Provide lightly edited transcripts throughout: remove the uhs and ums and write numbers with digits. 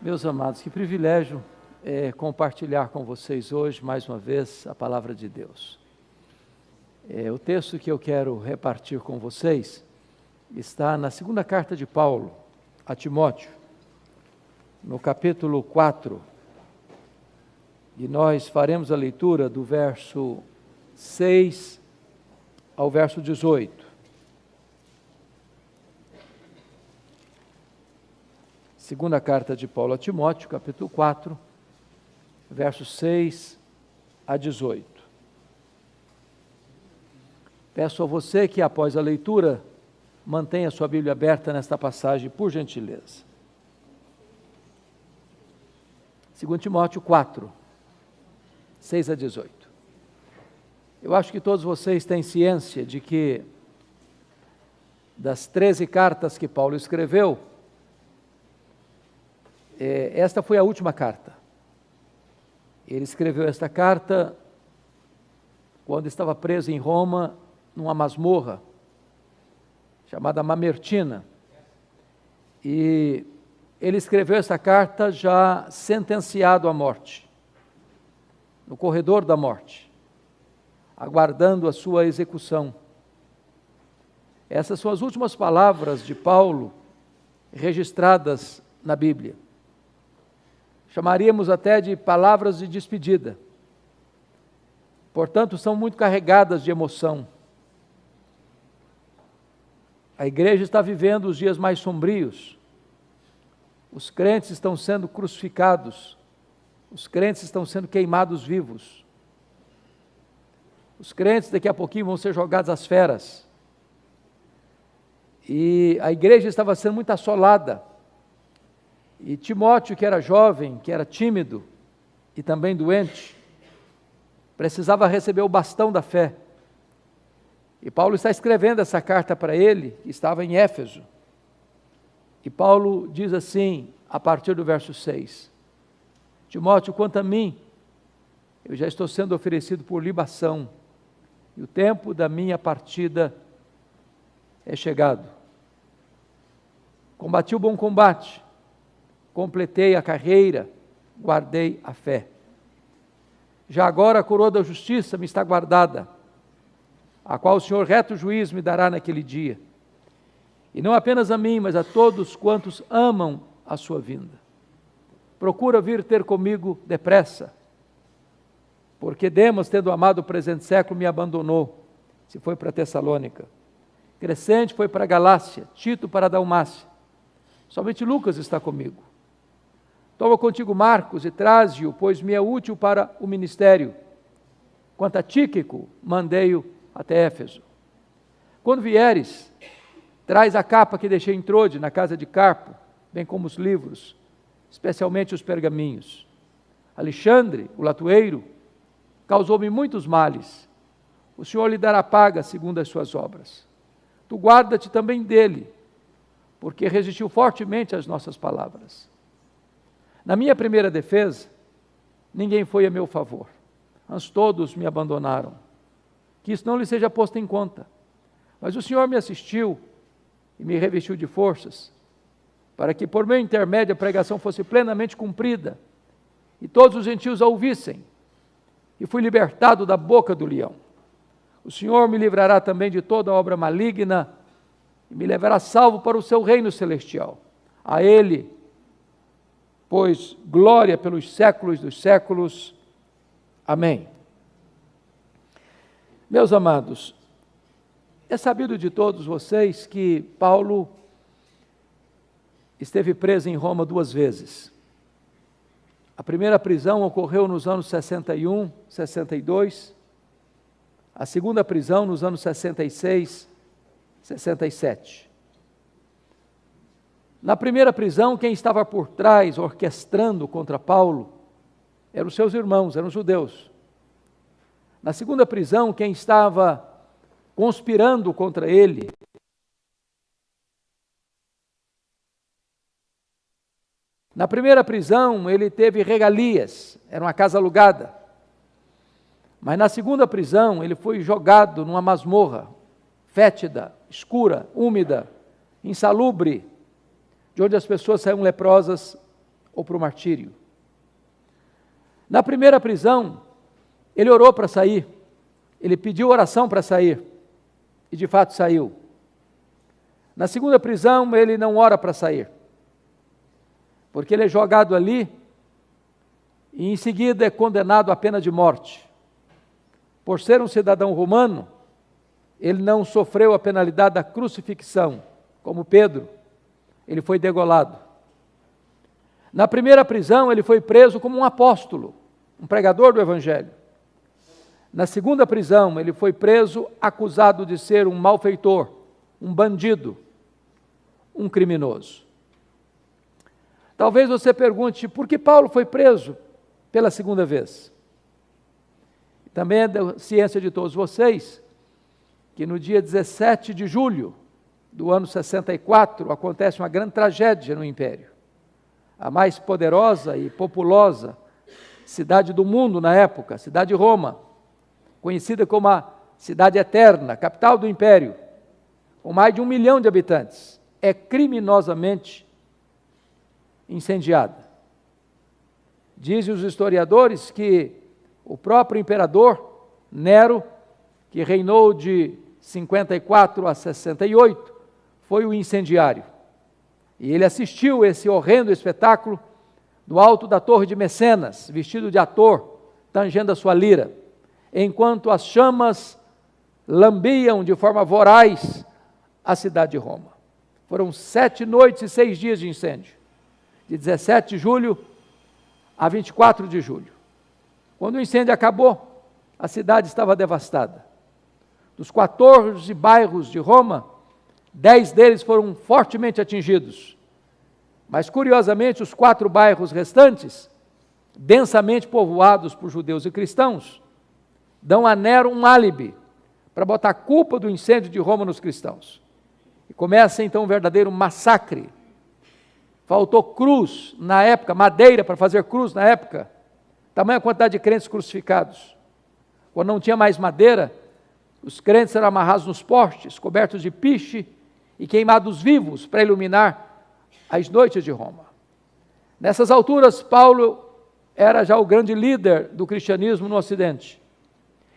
Meus amados, que privilégio compartilhar com vocês hoje, mais uma vez, a palavra de Deus. O texto que eu quero repartir com vocês está na segunda carta de Paulo a Timóteo, no capítulo 4, e nós faremos a leitura do verso 6 ao verso 18. Segunda carta de Paulo a Timóteo, capítulo 4, versos 6 a 18. Peço a você que, após a leitura, mantenha sua Bíblia aberta nesta passagem, por gentileza. 2 Timóteo 4, 6 a 18. Eu acho que todos vocês têm ciência de que, das 13 cartas que Paulo escreveu, esta foi a última carta. Ele escreveu esta carta quando estava preso em Roma, numa masmorra, chamada Mamertina. E ele escreveu essa carta já sentenciado à morte, no corredor da morte, aguardando a sua execução. Essas são as últimas palavras de Paulo registradas na Bíblia. Chamaríamos até de palavras de despedida. Portanto, são muito carregadas de emoção. A igreja está vivendo os dias mais sombrios. Os crentes estão sendo crucificados. Os crentes estão sendo queimados vivos. Os crentes daqui a pouquinho vão ser jogados às feras. E a igreja estava sendo muito assolada. E Timóteo, que era jovem, que era tímido e também doente, precisava receber o bastão da fé. E Paulo está escrevendo essa carta para ele, que estava em Éfeso. E Paulo diz assim, a partir do verso 6, Timóteo, quanto a mim, eu já estou sendo oferecido por libação, e o tempo da minha partida é chegado. Combati o bom combate, completei a carreira, guardei a fé. Já agora a coroa da justiça me está guardada, a qual o Senhor reto juiz me dará naquele dia. E não apenas a mim, mas a todos quantos amam a sua vinda. Procura vir ter comigo depressa, porque Demas, tendo amado o presente século, me abandonou, se foi para Tessalônica. Crescente foi para a Galácia, Tito para a Dalmácia. Somente Lucas está comigo. Toma contigo Marcos e traze-o, pois me é útil para o ministério. Quanto a Tíquico, mandei-o até Éfeso. Quando vieres, traz a capa que deixei em Trode, na casa de Carpo, bem como os livros, especialmente os pergaminhos. Alexandre, o latoeiro, causou-me muitos males. O Senhor lhe dará paga segundo as suas obras. Tu guarda-te também dele, porque resistiu fortemente às nossas palavras. Na minha primeira defesa, ninguém foi a meu favor, mas todos me abandonaram. Que isso não lhe seja posto em conta. Mas o Senhor me assistiu e me revestiu de forças, para que por meu intermédio a pregação fosse plenamente cumprida, e todos os gentios a ouvissem, e fui libertado da boca do leão. O Senhor me livrará também de toda obra maligna, e me levará salvo para o seu reino celestial. A Ele, pois glória pelos séculos dos séculos. Amém. Meus amados, é sabido de todos vocês que Paulo esteve preso em Roma 2 vezes. A primeira prisão ocorreu nos anos 61, 62. A segunda prisão nos anos 66, 67. Na primeira prisão, quem estava por trás, orquestrando contra Paulo, eram os seus irmãos, eram os judeus. Na segunda prisão, quem estava conspirando contra ele, na primeira prisão, ele teve regalias, era uma casa alugada. Mas na segunda prisão, ele foi jogado numa masmorra, fétida, escura, úmida, insalubre, de onde as pessoas saíam leprosas ou para o martírio. Na primeira prisão, ele orou para sair, ele pediu oração para sair, e de fato saiu. Na segunda prisão, ele não ora para sair, porque ele é jogado ali, e em seguida é condenado à pena de morte. Por ser um cidadão romano, ele não sofreu a penalidade da crucifixão, como Pedro, ele foi degolado. Na primeira prisão, ele foi preso como um apóstolo, um pregador do Evangelho. Na segunda prisão, ele foi preso acusado de ser um malfeitor, um bandido, um criminoso. Talvez você pergunte, por que Paulo foi preso pela segunda vez? Também é da ciência de todos vocês, que no dia 17 de julho do ano 64, acontece uma grande tragédia no Império. A mais poderosa e populosa cidade do mundo na época, a cidade de Roma, conhecida como a cidade eterna, capital do Império, com mais de 1 milhão de habitantes, é criminosamente incendiada. Dizem os historiadores que o próprio imperador Nero, que reinou de 54 a 68, foi o incendiário. E ele assistiu esse horrendo espetáculo do alto da torre de Mecenas, vestido de ator, tangendo a sua lira, enquanto as chamas lambiam de forma voraz a cidade de Roma. Foram 7 noites e 6 dias de incêndio, de 17 de julho a 24 de julho. Quando o incêndio acabou, a cidade estava devastada. Dos 14 bairros de Roma, 10 deles foram fortemente atingidos. Mas, curiosamente, os 4 bairros restantes, densamente povoados por judeus e cristãos, dão a Nero um álibi para botar a culpa do incêndio de Roma nos cristãos. E começa então um verdadeiro massacre. Faltou cruz na época, madeira para fazer cruz na época, tamanha quantidade de crentes crucificados. Quando não tinha mais madeira, os crentes eram amarrados nos postes, cobertos de piche e queimados vivos para iluminar as noites de Roma. Nessas alturas, Paulo era já o grande líder do cristianismo no Ocidente.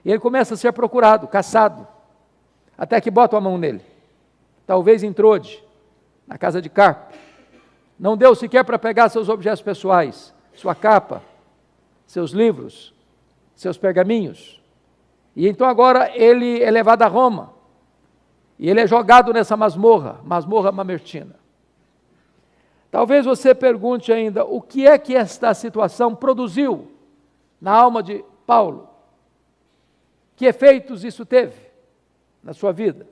E ele começa a ser procurado, caçado, até que botam a mão nele. Talvez em Trode, na casa de Carpo. Não deu sequer para pegar seus objetos pessoais, sua capa, seus livros, seus pergaminhos. E então agora ele é levado a Roma. E ele é jogado nessa masmorra mamertina. Talvez você pergunte ainda, o que é que esta situação produziu na alma de Paulo? Que efeitos isso teve na sua vida?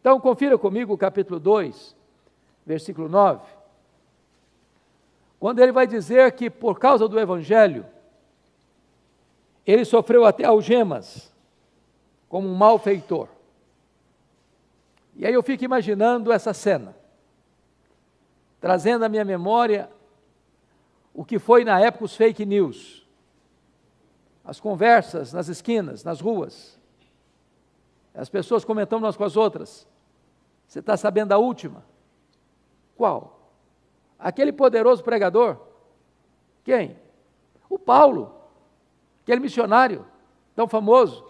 Então, confira comigo o capítulo 2, versículo 9, quando ele vai dizer que por causa do Evangelho, ele sofreu até algemas, como um malfeitor. E aí eu fico imaginando essa cena, trazendo à minha memória o que foi na época os fake news, as conversas nas esquinas, nas ruas, as pessoas comentando umas com as outras. Você está sabendo da última? Qual? Aquele poderoso pregador. Quem? O Paulo, aquele missionário tão famoso,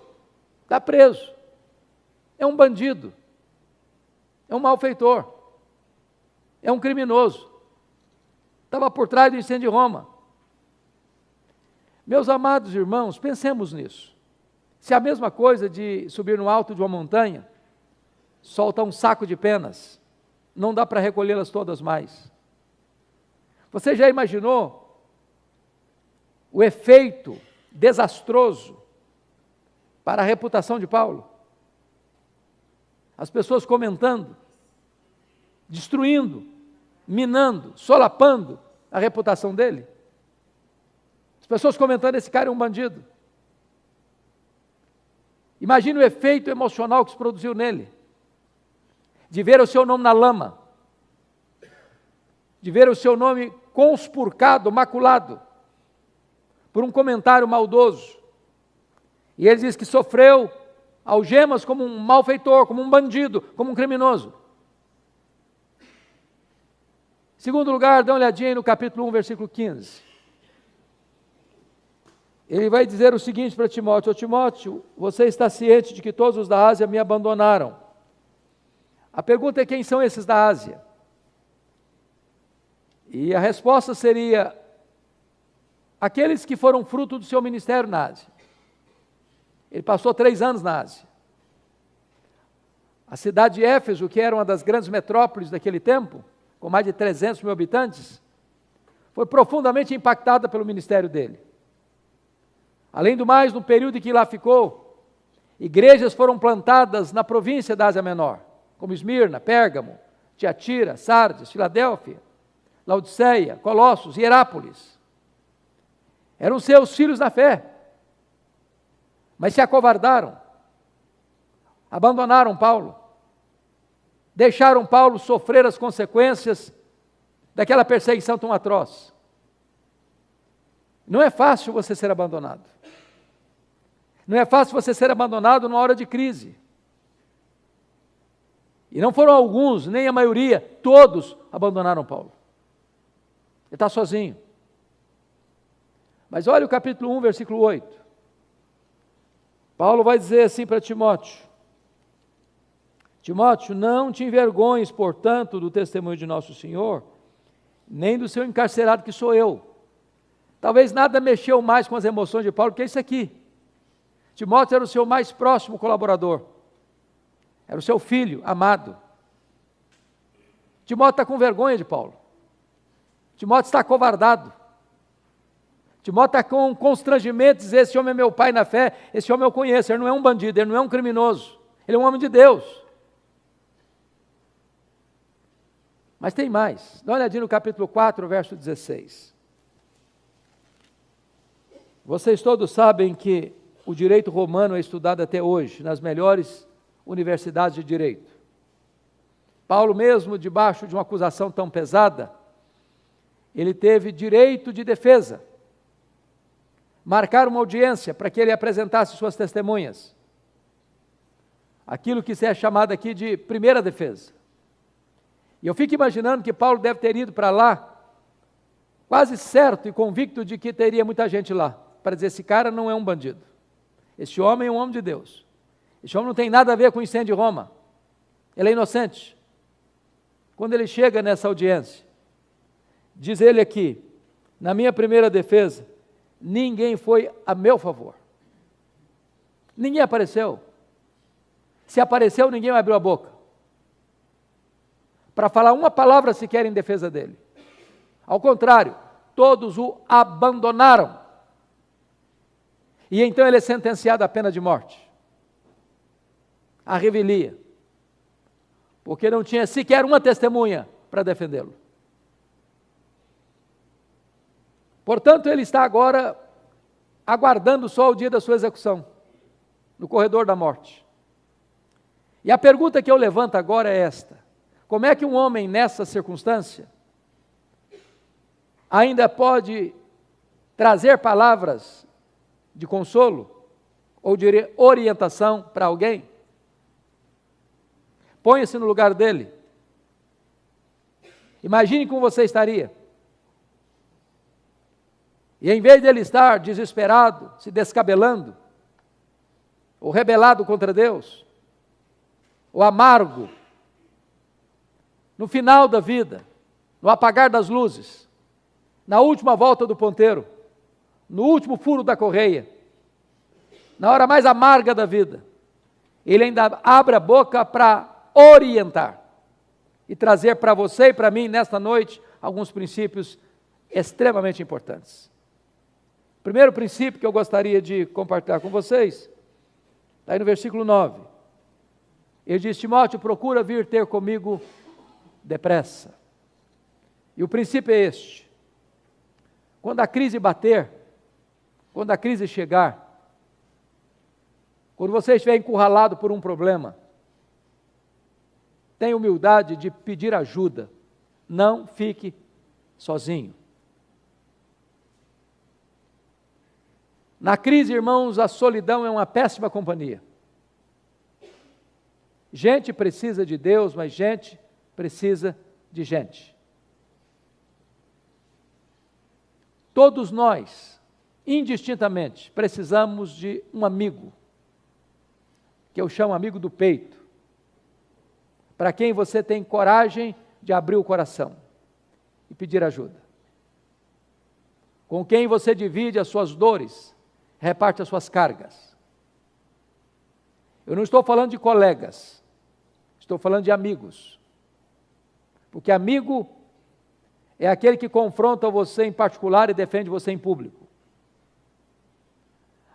está preso. É um bandido, é um malfeitor, é um criminoso. Estava por trás do incêndio de Roma. Meus amados irmãos, pensemos nisso. Se a mesma coisa de subir no alto de uma montanha, soltar um saco de penas, não dá para recolhê-las todas mais. Você já imaginou o efeito desastroso para a reputação de Paulo? As pessoas comentando, destruindo, minando, solapando a reputação dele. As pessoas comentando, esse cara é um bandido. Imagine o efeito emocional que se produziu nele, de ver o seu nome na lama, de ver o seu nome conspurcado, maculado, por um comentário maldoso. E ele diz que sofreu algemas como um malfeitor, como um bandido, como um criminoso. Em segundo lugar, dá uma olhadinha aí no capítulo 1, versículo 15. Ele vai dizer o seguinte para Timóteo: ô Timóteo, você está ciente de que todos os da Ásia me abandonaram. A pergunta é: quem são esses da Ásia? E a resposta seria: aqueles que foram fruto do seu ministério na Ásia. Ele passou 3 anos na Ásia. A cidade de Éfeso, que era uma das grandes metrópoles daquele tempo, com mais de 300 mil habitantes, foi profundamente impactada pelo ministério dele. Além do mais, no período em que lá ficou, igrejas foram plantadas na província da Ásia Menor, como Esmirna, Pérgamo, Tiatira, Sardes, Filadélfia, Laodiceia, Colossos e Herápolis. Eram seus filhos na fé, mas se acovardaram, abandonaram Paulo, deixaram Paulo sofrer as consequências daquela perseguição tão atroz. Não é fácil você ser abandonado. Não é fácil você ser abandonado numa hora de crise. E não foram alguns, nem a maioria, todos abandonaram Paulo. Ele está sozinho. Mas olha o capítulo 1, versículo 8. Paulo vai dizer assim para Timóteo: Timóteo, não te envergonhes, portanto, do testemunho de nosso Senhor, nem do seu encarcerado que sou eu. Talvez nada mexeu mais com as emoções de Paulo que isso aqui. Timóteo era o seu mais próximo colaborador. Era o seu filho amado. Timóteo está com vergonha de Paulo. Timóteo está acovardado. Timóteo está com constrangimento de dizer: esse homem é meu pai na fé, esse homem eu conheço, ele não é um bandido, ele não é um criminoso, ele é um homem de Deus. Mas tem mais. Dá uma olhadinha no capítulo 4, verso 16. Vocês todos sabem que o direito romano é estudado até hoje nas melhores universidades de direito. Paulo, mesmo debaixo de uma acusação tão pesada, ele teve direito de defesa. Marcar uma audiência para que ele apresentasse suas testemunhas. Aquilo que é chamado aqui de primeira defesa. E eu fico imaginando que Paulo deve ter ido para lá, quase certo e convicto de que teria muita gente lá, para dizer: esse cara não é um bandido. Esse homem é um homem de Deus. Esse homem não tem nada a ver com o incêndio de Roma. Ele é inocente. Quando ele chega nessa audiência, diz ele aqui: na minha primeira defesa, ninguém foi a meu favor. Ninguém apareceu. Se apareceu, ninguém abriu a boca para falar uma palavra sequer em defesa dele. Ao contrário, todos o abandonaram. E então ele é sentenciado à pena de morte, à revelia, porque não tinha sequer uma testemunha para defendê-lo. Portanto, ele está agora aguardando só o dia da sua execução, no corredor da morte. E a pergunta que eu levanto agora é esta: como é que um homem nessa circunstância ainda pode trazer palavras de consolo ou de orientação para alguém? Ponha-se no lugar dele. Imagine como você estaria. E em vez de ele estar desesperado, se descabelando, ou rebelado contra Deus, ou amargo, no final da vida, no apagar das luzes, na última volta do ponteiro, no último furo da correia, na hora mais amarga da vida, ele ainda abre a boca para orientar e trazer para você e para mim, nesta noite, alguns princípios extremamente importantes. O primeiro princípio que eu gostaria de compartilhar com vocês, está aí no versículo 9. Ele diz: Timóteo, procura vir ter comigo depressa. E o princípio é este: quando a crise bater, quando a crise chegar, quando você estiver encurralado por um problema, tenha humildade de pedir ajuda, não fique sozinho. Na crise, irmãos, a solidão é uma péssima companhia. Gente precisa de Deus, mas gente precisa de gente. todos nós, indistintamente, precisamos de um amigo, que eu chamo amigo do peito, para quem você tem coragem de abrir o coração e pedir ajuda, com quem você divide as suas dores, reparte as suas cargas. Eu não estou falando de colegas, estou falando de amigos, porque amigo é aquele que confronta você em particular e defende você em público.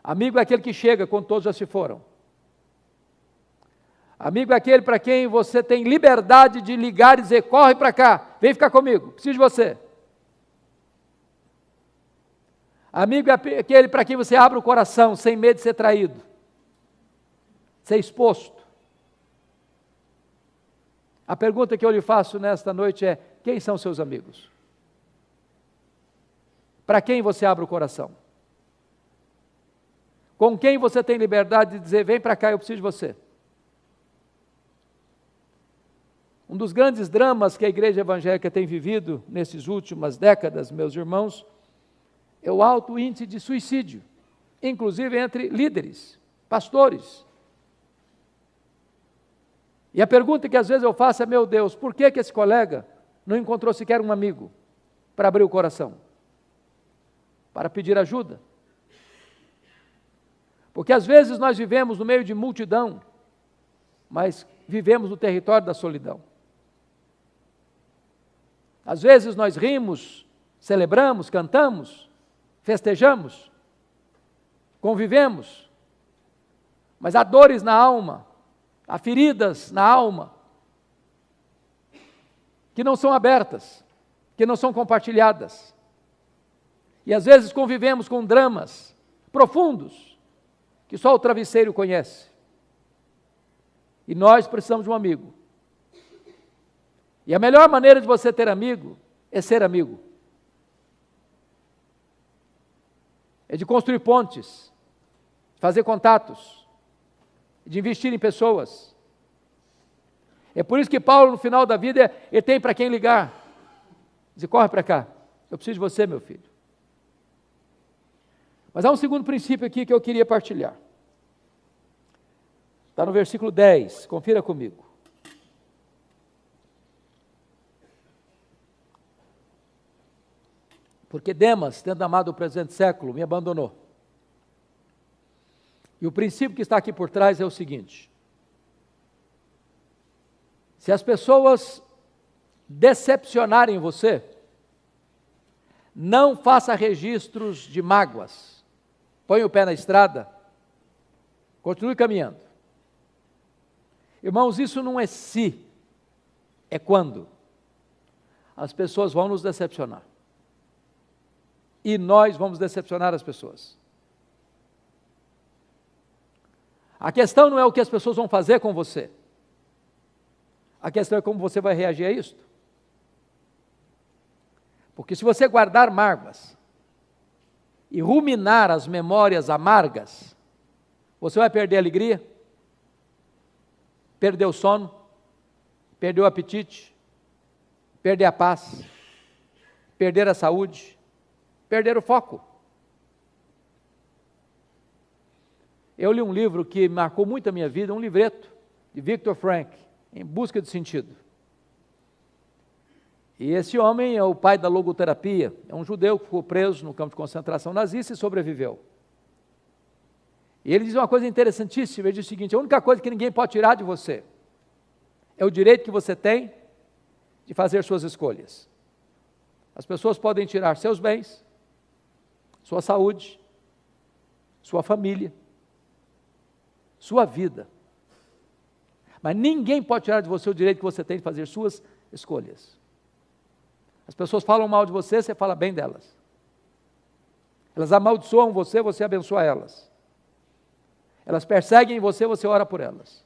Amigo é aquele que chega quando todos já se foram. Amigo é aquele para quem você tem liberdade de ligar e dizer: corre para cá, vem ficar comigo, preciso de você. Amigo é aquele para quem você abre o coração sem medo de ser traído, ser exposto. A pergunta que eu lhe faço nesta noite é: quem são seus amigos? Para quem você abre o coração? Com quem você tem liberdade de dizer: vem para cá, eu preciso de você? Um dos grandes dramas que a igreja evangélica tem vivido nessas últimas décadas, meus irmãos, é o alto índice de suicídio, inclusive entre líderes, pastores. E a pergunta que às vezes eu faço é: meu Deus, por que esse colega não encontrou sequer um amigo para abrir o coração, para pedir ajuda? Porque às vezes nós vivemos no meio de multidão, mas vivemos no território da solidão. Às vezes nós rimos, celebramos, cantamos, festejamos, convivemos, mas há dores na alma, há feridas na alma, que não são abertas, que não são compartilhadas. E às vezes convivemos com dramas profundos, que só o travesseiro conhece. E nós precisamos de um amigo. E a melhor maneira de você ter amigo é ser amigo. É de construir pontes, de fazer contatos, de investir em pessoas. É por isso que Paulo, no final da vida, ele tem para quem ligar. Diz: corre para cá, eu preciso de você, meu filho. Mas há um segundo princípio aqui que eu queria partilhar. Está no versículo 10, confira comigo. Porque Demas, tendo amado o presente século, me abandonou. E o princípio que está aqui por trás é o seguinte: se as pessoas decepcionarem você, não faça registros de mágoas. Põe o pé na estrada, continue caminhando. Irmãos, isso não é se, é quando. As pessoas vão nos decepcionar. E nós vamos decepcionar as pessoas. A questão não é o que as pessoas vão fazer com você. A questão é como você vai reagir a isto. Porque se você guardar mágoas e ruminar as memórias amargas, você vai perder a alegria, perder o sono, perder o apetite, perder a paz, perder a saúde, perder o foco. Eu li um livro que marcou muito a minha vida, um livreto de Viktor Frankl, Em Busca de Sentido. E esse homem é o pai da logoterapia, é um judeu que ficou preso no campo de concentração nazista e sobreviveu. E ele diz uma coisa interessantíssima, ele diz o seguinte: a única coisa que ninguém pode tirar de você é o direito que você tem de fazer suas escolhas. As pessoas podem tirar seus bens, sua saúde, sua família, sua vida, mas ninguém pode tirar de você o direito que você tem de fazer suas escolhas. As pessoas falam mal de você, você fala bem delas. Elas amaldiçoam você, você abençoa elas. Elas perseguem você, você ora por elas.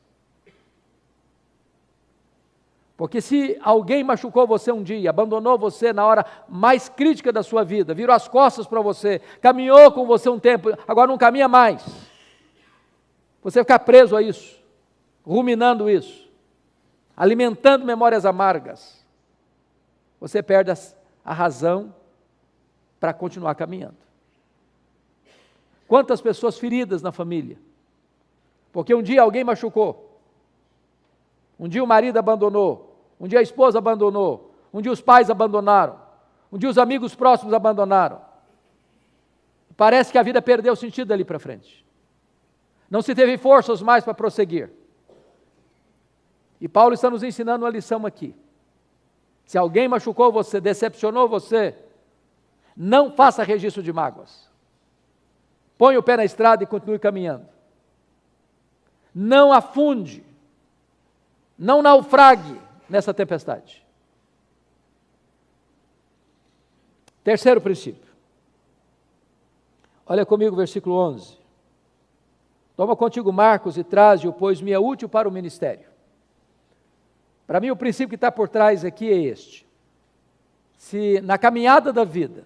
Porque se alguém machucou você um dia, abandonou você na hora mais crítica da sua vida, virou as costas para você, caminhou com você um tempo, agora não caminha mais. Você ficar preso a isso, ruminando isso, alimentando memórias amargas, você perde a razão para continuar caminhando. Quantas pessoas feridas na família, porque um dia alguém machucou, um dia o marido abandonou, um dia a esposa abandonou, um dia os pais abandonaram, um dia os amigos próximos abandonaram. Parece que a vida perdeu o sentido dali para frente. Não se teve forças mais para prosseguir. E Paulo está nos ensinando uma lição aqui. Se alguém machucou você, decepcionou você, não faça registro de mágoas. Põe o pé na estrada e continue caminhando. Não afunde, não naufrague nessa tempestade. Terceiro princípio. Olha comigo o versículo 11. Toma contigo Marcos e traze-o, pois me é útil para o ministério. Para mim o princípio que está por trás aqui é este. Se na caminhada da vida,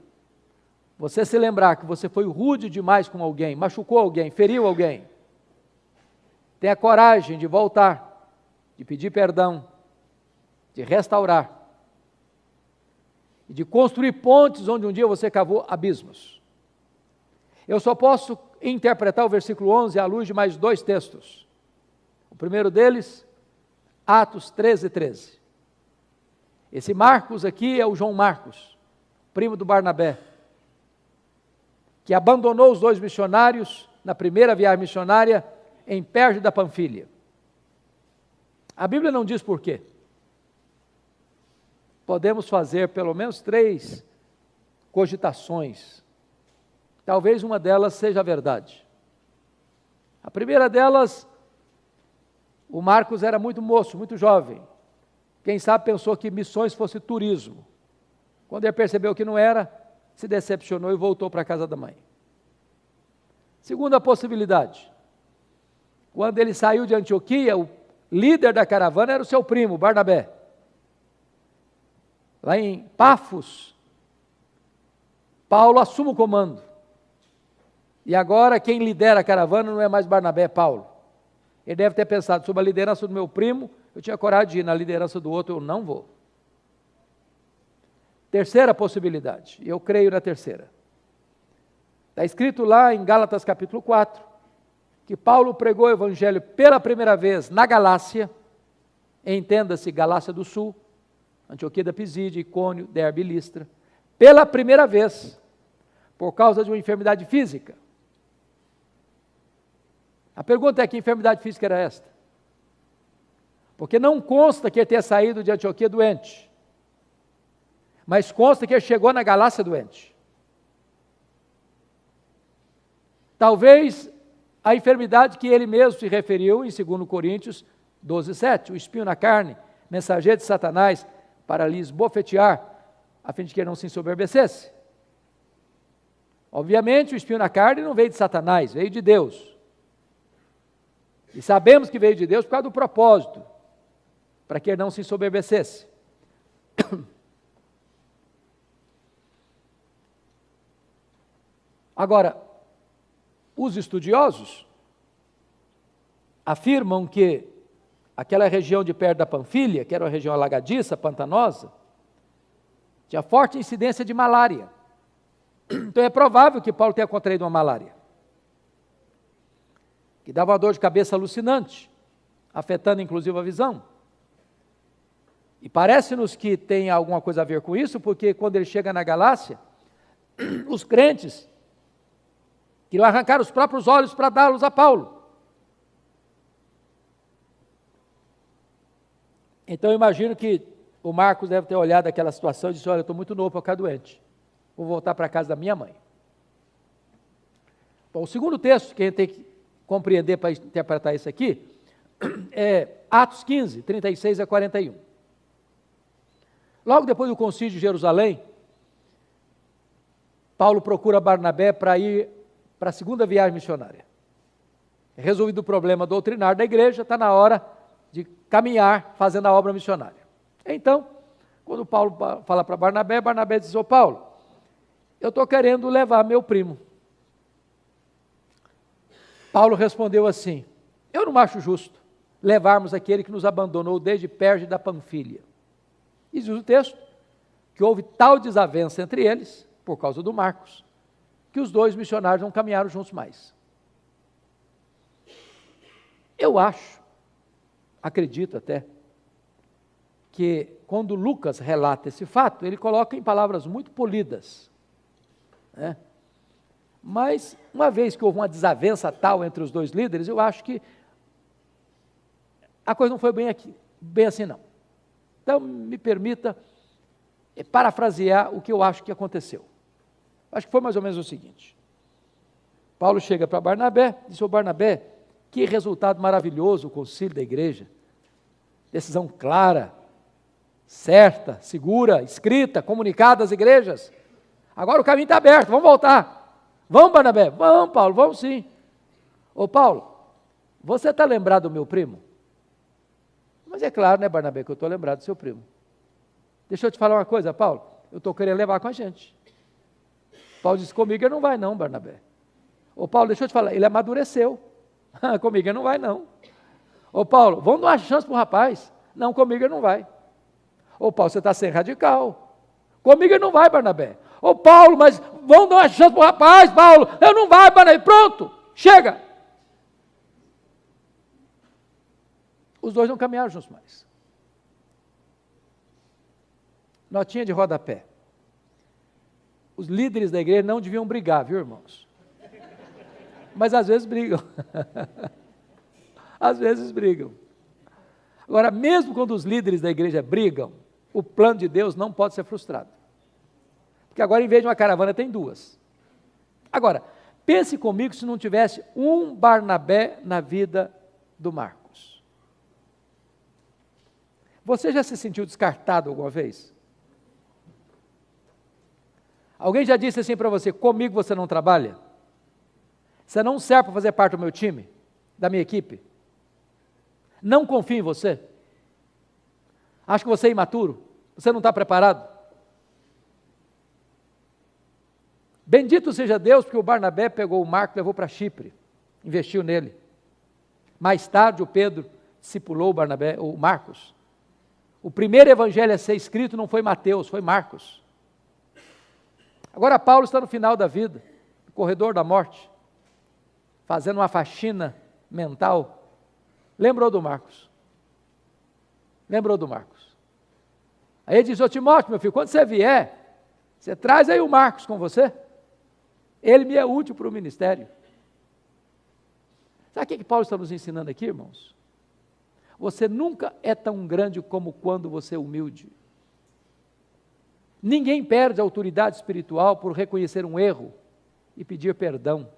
você se lembrar que você foi rude demais com alguém, machucou alguém, feriu alguém, tenha coragem de voltar, de pedir perdão, de restaurar, e de construir pontes onde um dia você cavou abismos. Eu só posso interpretar o versículo 11 à luz de mais dois textos. O primeiro deles, Atos 13:13. Esse Marcos aqui é o João Marcos, primo do Barnabé, que abandonou os dois missionários na primeira viagem missionária em Perge da Panfilha. A Bíblia não diz por quê. Podemos fazer pelo menos 3 cogitações. Talvez uma delas seja a verdade. A primeira delas, o Marcos era muito moço, muito jovem. Quem sabe pensou que missões fosse turismo. Quando ele percebeu que não era, se decepcionou e voltou para a casa da mãe. Segunda possibilidade, quando ele saiu de Antioquia, o líder da caravana era o seu primo, Barnabé. Lá em Pafos, Paulo assume o comando. E agora quem lidera a caravana não é mais Barnabé, é Paulo. Ele deve ter pensado, sob a liderança do meu primo, eu tinha coragem de ir, na liderança do outro eu não vou. Terceira possibilidade, eu creio na terceira. Está escrito lá em Gálatas capítulo 4, que Paulo pregou o evangelho pela primeira vez na Galácia, entenda-se Galácia do Sul, Antioquia da Pisídia, Icônio, Derbe e Listra, pela primeira vez, por causa de uma enfermidade física. A pergunta é: que enfermidade física era esta? Porque não consta que ele tenha saído de Antioquia doente, mas consta que ele chegou na Galácia doente. Talvez a enfermidade que ele mesmo se referiu em 2 Coríntios 12:7, o espinho na carne, mensageiro de Satanás, para lhe esbofetear, a fim de que ele não se ensoberbecesse. Obviamente o espinho na carne não veio de Satanás, veio de Deus. E sabemos que veio de Deus por causa do propósito, para que ele não se ensoberbecesse. Agora, os estudiosos afirmam que aquela região de perto da Panfilha, que era uma região alagadiça, pantanosa, tinha forte incidência de malária. Então é provável que Paulo tenha contraído uma malária, que dava uma dor de cabeça alucinante, afetando inclusive a visão. E parece-nos que tem alguma coisa a ver com isso, porque quando ele chega na Galácia, os crentes queriam arrancar os próprios olhos para dá-los a Paulo. Então eu imagino que o Marcos deve ter olhado aquela situação e disse: olha, eu estou muito novo para ficar doente, vou voltar para a casa da minha mãe. Bom, o segundo texto que a gente tem que compreender para interpretar isso aqui é Atos 15, 36 a 41. Logo depois do concílio de Jerusalém, Paulo procura Barnabé para ir para a segunda viagem missionária. Resolvido o problema doutrinário da igreja, está na hora de caminhar fazendo a obra missionária. Então, quando Paulo fala para Barnabé, Barnabé diz: ô Paulo, eu estou querendo levar meu primo. Paulo respondeu assim: eu não acho justo levarmos aquele que nos abandonou desde Perge da Panfilha. E diz o texto que houve tal desavença entre eles, por causa do Marcos, que os dois missionários não caminharam juntos mais. Eu acredito até, que quando Lucas relata esse fato, ele coloca em palavras muito polidas, né? Mas, uma vez que houve uma desavença tal entre os dois líderes, eu acho que a coisa não foi bem assim não. Então, me permita parafrasear o que eu acho que aconteceu. Acho que foi mais ou menos o seguinte. Paulo chega para Barnabé, diz: ô Barnabé, que resultado maravilhoso o concílio da igreja. Decisão clara, certa, segura, escrita, comunicada às igrejas. Agora o caminho está aberto, vamos voltar. Vamos, Barnabé? Vamos, Paulo, vamos sim. Ô Paulo, você está lembrado do meu primo? Mas é claro, né, Barnabé, que eu estou lembrado do seu primo. Deixa eu te falar uma coisa, Paulo, eu estou querendo levar com a gente. Paulo disse: comigo ele não vai não, Barnabé. Ô Paulo, deixa eu te falar, ele amadureceu. Comigo ele não vai não. Ô Paulo, vamos dar uma chance para o rapaz. Não, comigo ele não vai. Ô Paulo, você está sendo radical. Comigo ele não vai, Barnabé. Ô Paulo, mas vamos dar uma chance para o rapaz, Paulo. Eu não vai, Barnabé. Pronto, chega. Os dois não caminharam juntos mais. Notinha de rodapé. Os líderes da igreja não deviam brigar, viu, irmãos? Mas às vezes brigam. Às vezes brigam. Agora, mesmo quando os líderes da igreja brigam, o plano de Deus não pode ser frustrado. Porque agora, em vez de uma caravana, tem duas. Agora, pense comigo se não tivesse um Barnabé na vida do Marcos. Você já se sentiu descartado alguma vez? Alguém já disse assim para você: comigo você não trabalha? Você não serve para fazer parte do meu time, da minha equipe? Não confio em você? Acho que você é imaturo? Você não está preparado? Bendito seja Deus, porque o Barnabé pegou o Marcos e levou para Chipre, investiu nele. Mais tarde o Pedro discipulou o Marcos. O primeiro evangelho a ser escrito não foi Mateus, foi Marcos. Agora Paulo está no final da vida, no corredor da morte, fazendo uma faxina mental. Lembrou do Marcos. Lembrou do Marcos. Aí ele diz: ô Timóteo, meu filho, quando você vier, você traz aí o Marcos com você. Ele me é útil para o ministério. Sabe o que Paulo está nos ensinando aqui, irmãos? Você nunca é tão grande como quando você é humilde. Ninguém perde a autoridade espiritual por reconhecer um erro e pedir perdão.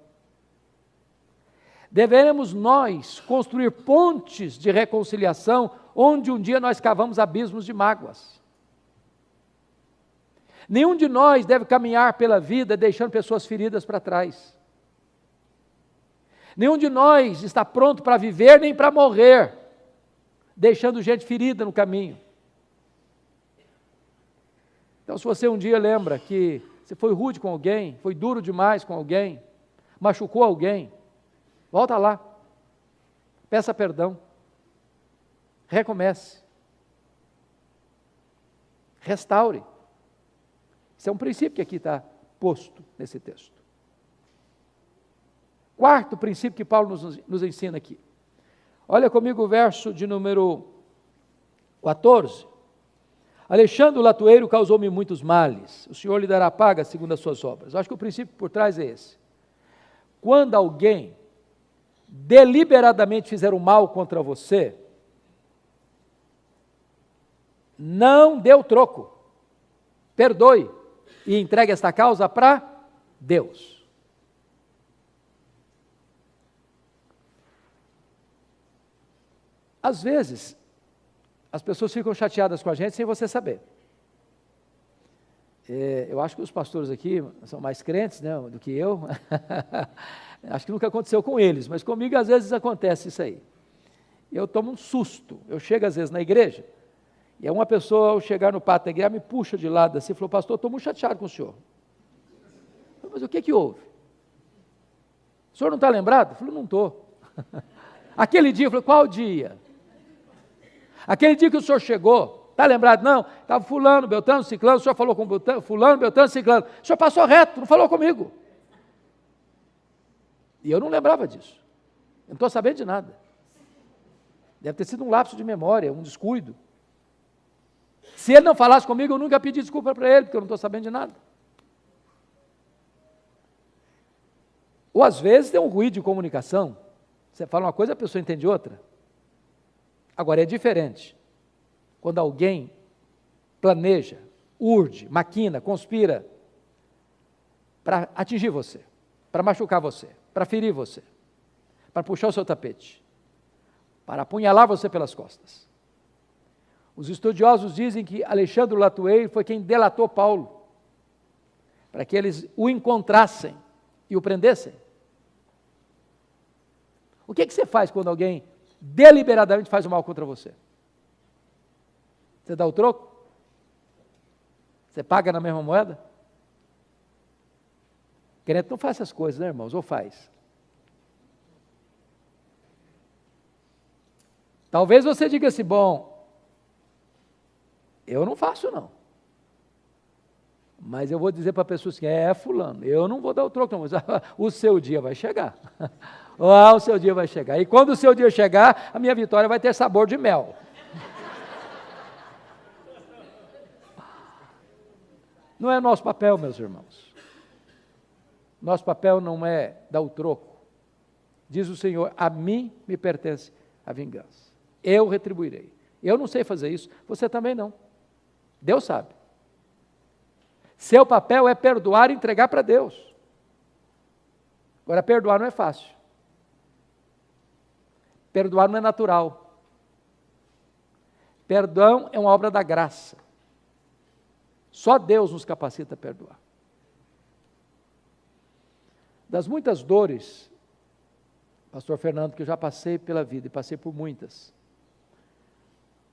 Devemos nós construir pontes de reconciliação, onde um dia nós cavamos abismos de mágoas. Nenhum de nós deve caminhar pela vida deixando pessoas feridas para trás. Nenhum de nós está pronto para viver nem para morrer, deixando gente ferida no caminho. Então, se você um dia lembra que você foi rude com alguém, foi duro demais com alguém, machucou alguém, volta lá, peça perdão, recomece, restaure. Esse é um princípio que aqui está posto nesse texto. Quarto princípio que Paulo nos ensina aqui. Olha comigo o verso de número 14. Alexandre o latoeiro causou-me muitos males, o Senhor lhe dará paga segundo as suas obras. Eu acho que o princípio por trás é esse. Quando alguém deliberadamente fizer o mal contra você, não dê o troco, perdoe e entregue esta causa para Deus. Às vezes, as pessoas ficam chateadas com a gente sem você saber. Eu acho que os pastores aqui são mais crentes, né, do que eu. Acho que nunca aconteceu com eles, mas comigo às vezes acontece isso aí. Eu tomo um susto. Eu chego às vezes na igreja, e uma pessoa, ao chegar no pátio da igreja, me puxa de lado assim e falou: pastor, estou muito chateado com o senhor. Eu falei: mas o que houve? O senhor não está lembrado? Eu falei: não estou. Aquele dia, eu falei: qual dia? Aquele dia que o senhor chegou Está lembrado? Não. Estava fulano, beltrano, ciclano, o senhor falou com fulano, beltrano, ciclano. O senhor passou reto, não falou comigo. E eu não lembrava disso. Eu não estou sabendo de nada. Deve ter sido um lapso de memória, um descuido. Se ele não falasse comigo, eu nunca pedi desculpa para ele, porque eu não estou sabendo de nada. Ou às vezes tem um ruído de comunicação. Você fala uma coisa, a pessoa entende outra. Agora é diferente. Quando alguém planeja, urde, maquina, conspira para atingir você, para machucar você, para ferir você, para puxar o seu tapete, para apunhalar você pelas costas. Os estudiosos dizem que Alexandre Latueiro foi quem delatou Paulo, para que eles o encontrassem e o prendessem. O que você faz quando alguém deliberadamente faz o mal contra você? Você dá o troco? Você paga na mesma moeda? Crente não faz essas coisas, né, irmãos? Ou faz? Talvez você diga assim, bom, eu não faço não. Mas eu vou dizer para a pessoa assim, fulano, eu não vou dar o troco não, mas o seu dia vai chegar. O seu dia vai chegar. E quando o seu dia chegar, a minha vitória vai ter sabor de mel. Não é nosso papel, meus irmãos. Nosso papel não é dar o troco. Diz o Senhor, a mim me pertence a vingança. Eu retribuirei. Eu não sei fazer isso, você também não. Deus sabe. Seu papel é perdoar e entregar para Deus. Agora, perdoar não é fácil. Perdoar não é natural. Perdão é uma obra da graça. Só Deus nos capacita a perdoar. Das muitas dores, pastor Fernando, que eu já passei pela vida e passei por muitas,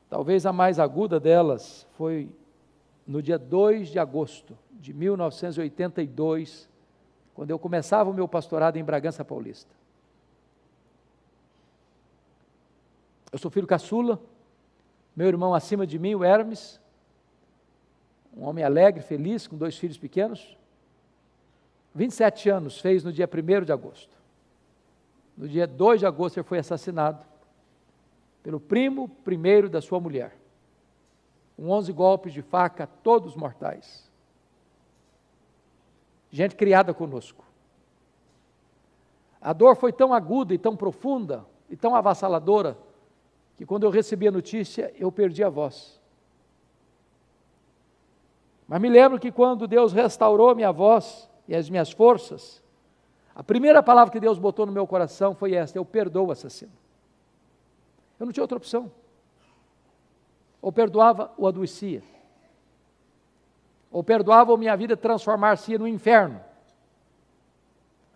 talvez a mais aguda delas foi no dia 2 de agosto de 1982, quando eu começava o meu pastorado em Bragança Paulista. Eu sou filho caçula, meu irmão acima de mim, o Hermes, um homem alegre, feliz, com 2 filhos pequenos, 27 anos fez no dia 1º de agosto. No dia 2 de agosto ele foi assassinado pelo primo primeiro da sua mulher. Com 11 golpes de faca, todos mortais. Gente criada conosco. A dor foi tão aguda e tão profunda e tão avassaladora que quando eu recebi a notícia, eu perdi a voz. Mas me lembro que quando Deus restaurou a minha voz e as minhas forças, a primeira palavra que Deus botou no meu coração foi esta: eu perdoo o assassino. Eu não tinha outra opção. Ou perdoava ou adoecia. Ou perdoava ou minha vida transformar-se no inferno.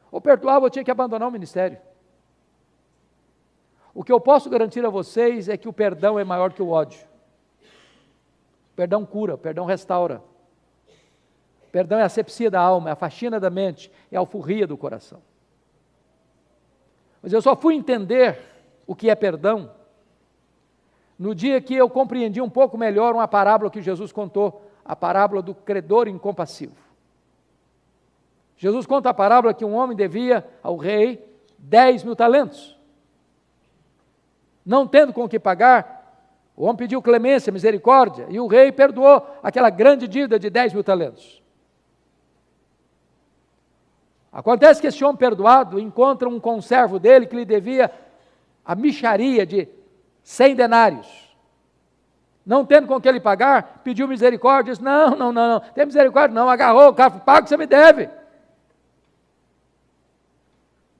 Ou perdoava ou tinha que abandonar o ministério. O que eu posso garantir a vocês é que o perdão é maior que o ódio. O perdão cura, o perdão restaura. O perdão é a asepsia da alma, é a faxina da mente, é a alforria do coração. Mas eu só fui entender o que é perdão no dia que eu compreendi um pouco melhor uma parábola que Jesus contou, a parábola do credor incompassivo. Jesus conta a parábola que um homem devia ao rei 10.000 talentos. Não tendo com o que pagar, o homem pediu clemência, misericórdia, e o rei perdoou aquela grande dívida de 10.000 talentos. Acontece que esse homem perdoado encontra um conservo dele que lhe devia a mixaria de 100 denários. Não tendo com que ele pagar, pediu misericórdia, disse, não, tem misericórdia não, agarrou o cara, paga o que você me deve.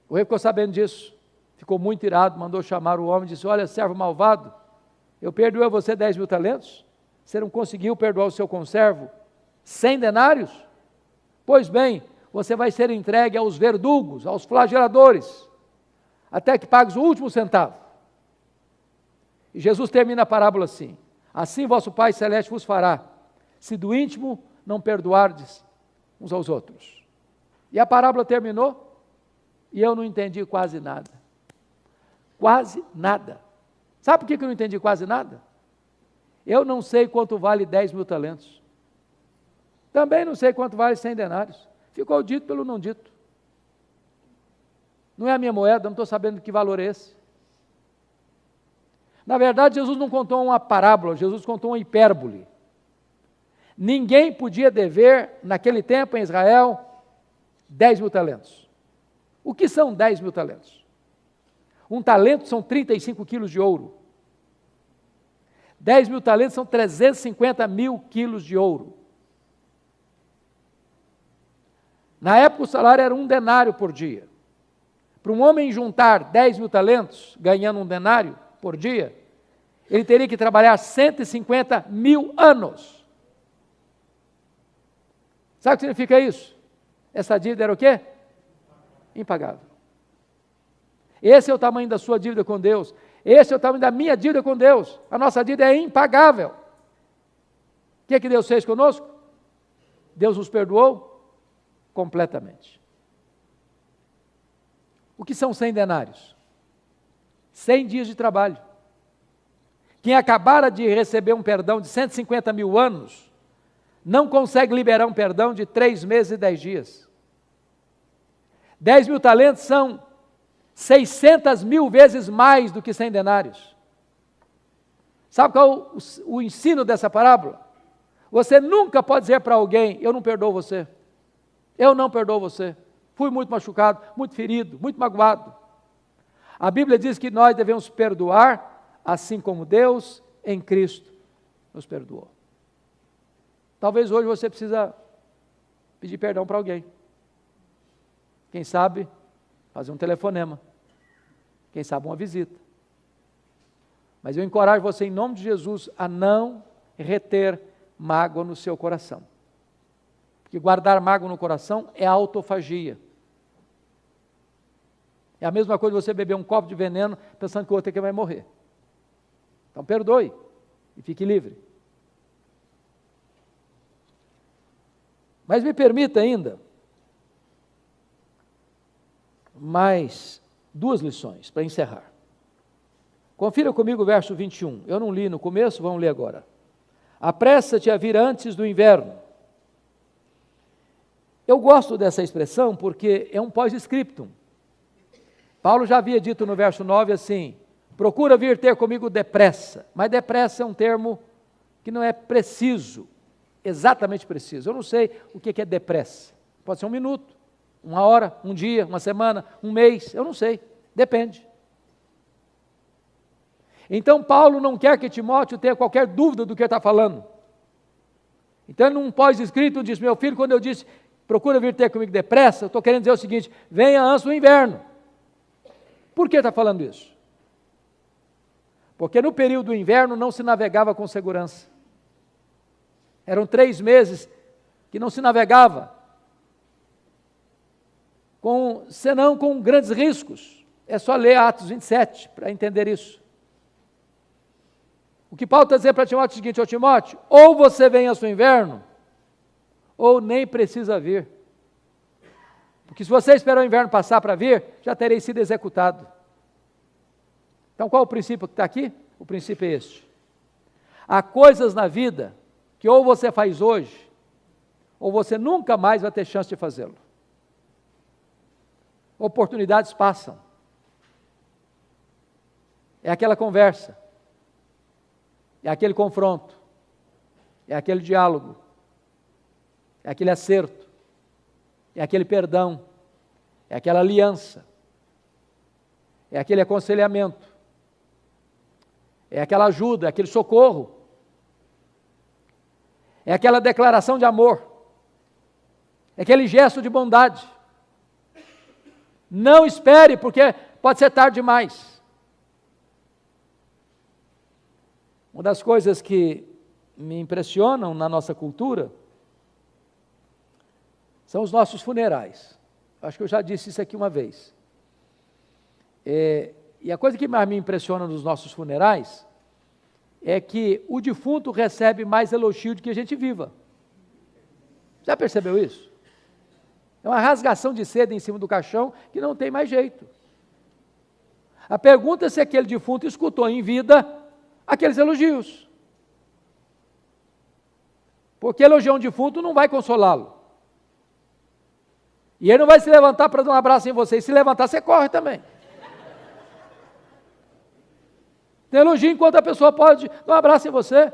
O rei ficou sabendo disso, ficou muito irado, mandou chamar o homem e disse, olha, servo malvado, eu perdoei a você 10.000 talentos, você não conseguiu perdoar o seu conservo 100 denários? Pois bem, você vai ser entregue aos verdugos, aos flageladores, até que pagues o último centavo. E Jesus termina a parábola assim, assim vosso Pai Celeste vos fará, se do íntimo não perdoardes uns aos outros. E a parábola terminou, e eu não entendi quase nada. Quase nada. Sabe por que eu não entendi quase nada? Eu não sei quanto vale 10 mil talentos. Também não sei quanto vale 100 denários. Ficou dito pelo não dito. Não é a minha moeda, não estou sabendo que valor é esse. Na verdade, Jesus não contou uma parábola, Jesus contou uma hipérbole. Ninguém podia dever, naquele tempo em Israel, 10 mil talentos. O que são 10 mil talentos? Um talento são 35 quilos de ouro. 10 mil talentos são 350 mil quilos de ouro. Na época o salário era 1 denário por dia. Para um homem juntar 10 mil talentos, ganhando 1 denário por dia, ele teria que trabalhar 150 mil anos. Sabe o que significa isso? Essa dívida era o quê? Impagável. Esse é o tamanho da sua dívida com Deus. Esse é o tamanho da minha dívida com Deus. A nossa dívida é impagável. O que é que Deus fez conosco? Deus nos perdoou completamente. O que são 100 denários? 100 dias de trabalho. Quem acabara de receber um perdão de 150 mil anos, não consegue liberar um perdão de 3 meses e 10 dias. 10 mil talentos são 600 mil vezes mais do que 100 denários. Sabe qual é o ensino dessa parábola? Você nunca pode dizer para alguém, eu não perdoo você. Eu não perdoo você. Fui muito machucado, muito ferido, muito magoado. A Bíblia diz que nós devemos perdoar, assim como Deus em Cristo nos perdoou. Talvez hoje você precisa pedir perdão para alguém. Quem sabe, fazer um telefonema. Quem sabe uma visita. Mas eu encorajo você em nome de Jesus a não reter mágoa no seu coração. Porque guardar mágoa no coração é autofagia. É a mesma coisa você beber um copo de veneno pensando que o outro é que vai morrer. Então perdoe e fique livre. Mas me permita ainda mais 2 lições para encerrar. Confira comigo o verso 21. Eu não li no começo, vamos ler agora. Apressa-te a vir antes do inverno. Eu gosto dessa expressão porque é um pós-scriptum. Paulo já havia dito no verso 9 assim, procura vir ter comigo depressa. Mas depressa é um termo que não é preciso, exatamente preciso. Eu não sei o que é depressa. Pode ser 1 minuto, 1 hora, 1 dia, 1 semana, 1 mês, eu não sei, depende. Então Paulo não quer que Timóteo tenha qualquer dúvida do que ele está falando. Então num pós-escrito diz, meu filho, quando eu disse, procura vir ter comigo depressa, eu estou querendo dizer o seguinte, venha antes do inverno. Por que está falando isso? Porque no período do inverno não se navegava com segurança. Eram 3 meses que não se navegava, senão com grandes riscos. É só ler Atos 27 para entender isso. O que Paulo está dizendo para Timóteo é o seguinte, Timóteo, ou você vem antes do inverno, ou nem precisa vir. Porque se você esperar o inverno passar para vir, já terei sido executado. Então qual é o princípio que está aqui? O princípio é este. Há coisas na vida que ou você faz hoje, ou você nunca mais vai ter chance de fazê-lo. Oportunidades passam. É aquela conversa, é aquele confronto, é aquele diálogo, é aquele acerto, é aquele perdão, é aquela aliança, é aquele aconselhamento, é aquela ajuda, é aquele socorro, é aquela declaração de amor, é aquele gesto de bondade. Não espere, porque pode ser tarde demais. Uma das coisas que me impressionam na nossa cultura são os nossos funerais. Acho que eu já disse isso aqui uma vez. E a coisa que mais me impressiona nos nossos funerais é que o defunto recebe mais elogio do que a gente viva. Já percebeu isso? É uma rasgação de seda em cima do caixão que não tem mais jeito. A pergunta é se aquele defunto escutou em vida aqueles elogios. Porque elogiar um defunto não vai consolá-lo. E ele não vai se levantar para dar um abraço em você. E se levantar, você corre também. Tem elogio enquanto a pessoa pode dar um abraço em você.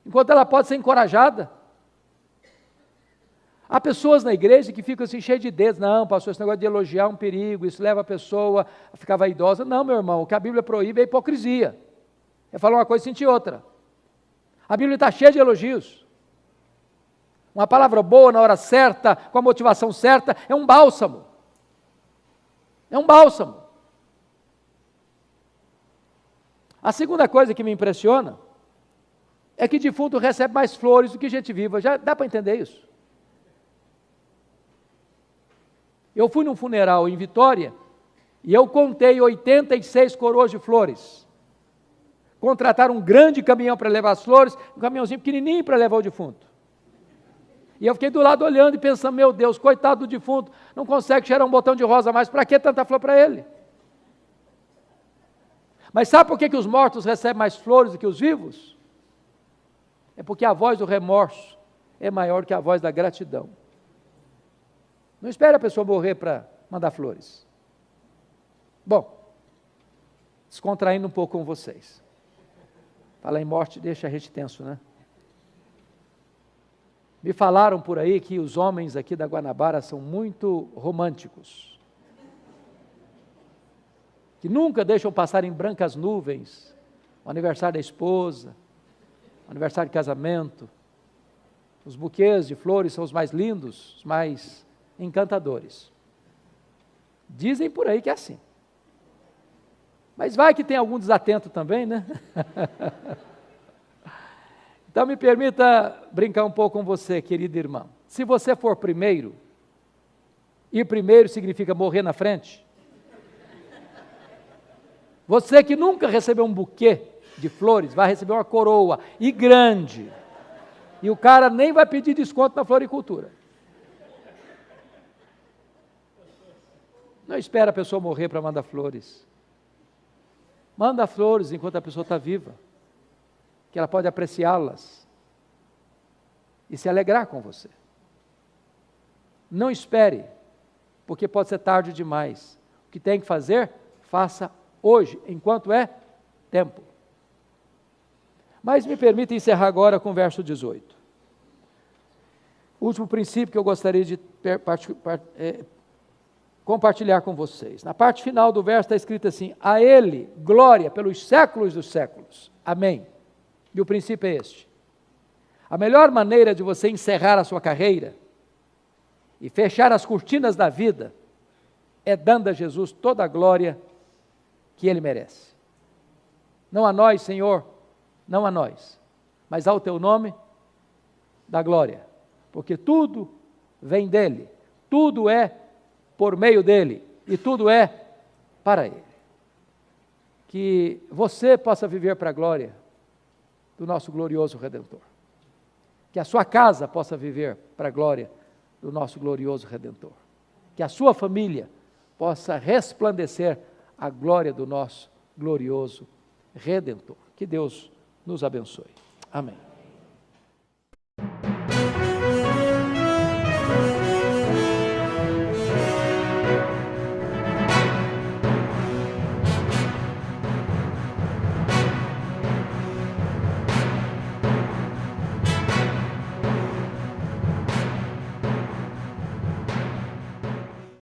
Enquanto ela pode ser encorajada. Há pessoas na igreja que ficam assim cheias de dedos. Não, pastor, esse negócio de elogiar é um perigo, isso leva a pessoa a ficar vaidosa. Não, meu irmão, o que a Bíblia proíbe é a hipocrisia. É falar uma coisa e sentir outra. A Bíblia está cheia de elogios. Uma palavra boa na hora certa, com a motivação certa, é um bálsamo. É um bálsamo. A segunda coisa que me impressiona é que defunto recebe mais flores do que gente viva. Já dá para entender isso? Eu fui num funeral em Vitória e eu contei 86 coroas de flores. Contrataram um grande caminhão para levar as flores, um caminhãozinho pequenininho para levar o defunto. E eu fiquei do lado olhando e pensando, meu Deus, coitado do defunto, não consegue cheirar um botão de rosa mais, para que tanta flor para ele? Mas sabe por que os mortos recebem mais flores do que os vivos? É porque a voz do remorso é maior que a voz da gratidão. Não espere a pessoa morrer para mandar flores. Bom, descontraindo um pouco com vocês. Falar em morte deixa a gente tenso, né? Me falaram por aí que os homens aqui da Guanabara são muito românticos. Que nunca deixam passar em brancas nuvens o aniversário da esposa, o aniversário de casamento. Os buquês de flores são os mais lindos, os mais encantadores. Dizem por aí que é assim. Mas vai que tem algum desatento também, né? Então me permita brincar um pouco com você, querido irmão. Se você for primeiro, e primeiro significa morrer na frente, você que nunca recebeu um buquê de flores, vai receber uma coroa, e grande, e o cara nem vai pedir desconto na floricultura. Não espera a pessoa morrer para mandar flores. Manda flores enquanto a pessoa está viva, que ela pode apreciá-las e se alegrar com você. Não espere, porque pode ser tarde demais. O que tem que fazer, faça hoje, enquanto é tempo. Mas me permita encerrar agora com o verso 18. O último princípio que eu gostaria de compartilhar com vocês. Na parte final do verso está escrito assim: a Ele glória pelos séculos dos séculos. Amém. E o princípio é este: a melhor maneira de você encerrar a sua carreira e fechar as cortinas da vida é dando a Jesus toda a glória que Ele merece. Não a nós, Senhor, não a nós, mas ao Teu nome da glória, porque tudo vem dEle, tudo é por meio dEle e tudo é para Ele. Que você possa viver para a glória do nosso glorioso Redentor. Que a sua casa possa viver para a glória do nosso glorioso Redentor. Que a sua família possa resplandecer a glória do nosso glorioso Redentor. Que Deus nos abençoe. Amém.